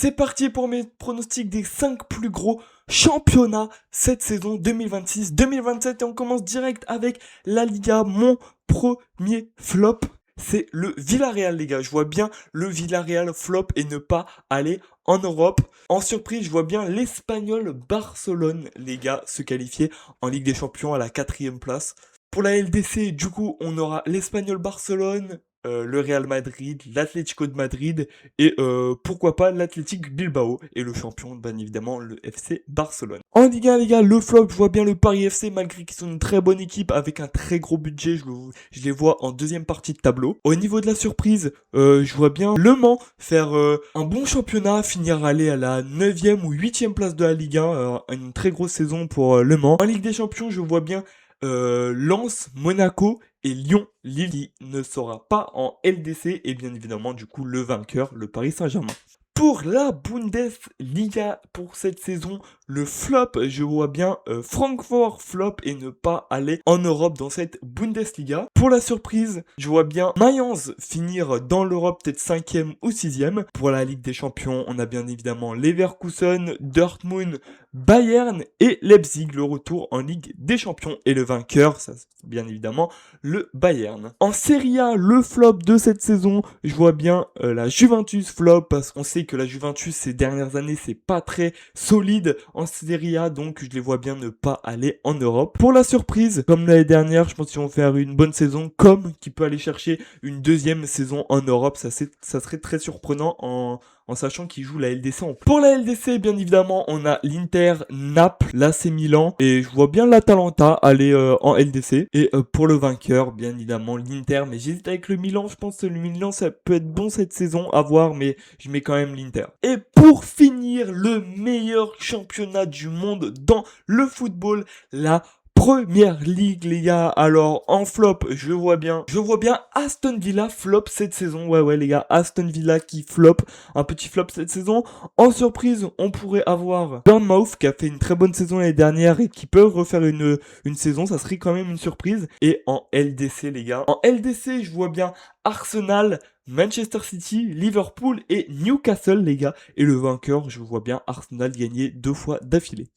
C'est parti pour mes pronostics des 5 plus gros championnats cette saison 2026-2027 et on commence direct avec la Liga. Mon premier flop, c'est le Villarreal, les gars. Je vois bien le Villarreal flop et ne pas aller en Europe. En surprise, je vois bien l'Espagnol Barcelone, les gars, se qualifier en Ligue des Champions à la 4e place. Pour la LDC, du coup, on aura l'Espagnol Barcelone, le Real Madrid, l'Atlético de Madrid et pourquoi pas l'Athletic Bilbao et le champion, bien évidemment, le FC Barcelone. En Ligue 1, les gars, le flop, je vois bien le Paris FC malgré qu'ils sont une très bonne équipe avec un très gros budget. Je les vois en deuxième partie de tableau. Au niveau de la surprise, je vois bien Le Mans faire un bon championnat, finir aller à la 9e ou 8e place de la Ligue 1, une très grosse saison pour Le Mans. En Ligue des Champions, je vois bien Lens, Monaco et Lyon. Lille ne sera pas en LDC et bien évidemment du coup le vainqueur, le Paris Saint-Germain. Pour la Bundesliga pour cette saison, le flop, je vois bien Francfort flop et ne pas aller en Europe dans cette Bundesliga. Pour la surprise, je vois bien Mayence finir dans l'Europe peut-être 5e ou 6e. Pour la Ligue des Champions, on a bien évidemment Leverkusen, Dortmund, Bayern et Leipzig, le retour en Ligue des Champions. Et le vainqueur, ça c'est bien évidemment le Bayern. En Serie A, le flop de cette saison, je vois bien la Juventus flop parce qu'on sait que la Juventus ces dernières années c'est pas très solide en Serie A, donc je les vois bien ne pas aller en Europe. Pour la surprise, comme l'année dernière, je pense qu'ils vont faire une bonne saison, comme qui peut aller chercher une deuxième saison en Europe, ça serait très surprenant en sachant qu'ils jouent la LDC en plus. Pour la LDC, bien évidemment, on a l'Inter, Naples, l'AC Milan, et je vois bien l'Atalanta aller en LDC. Et pour le vainqueur, bien évidemment, l'Inter, mais j'hésite avec le Milan, je pense que le Milan, ça peut être bon cette saison, à voir, mais je mets quand même l'Inter. Et pour finir, le meilleur championnat du monde dans le football, la Première Ligue, les gars. Alors en flop, je vois bien Aston Villa flop cette saison. Ouais les gars, Aston Villa qui flop, un petit flop cette saison. En surprise, on pourrait avoir Bournemouth qui a fait une très bonne saison l'année dernière et qui peut refaire une saison, ça serait quand même une surprise. Et en LDC, les gars, en LDC, je vois bien Arsenal, Manchester City, Liverpool et Newcastle, les gars. Et le vainqueur, je vois bien Arsenal gagner 2 fois d'affilée.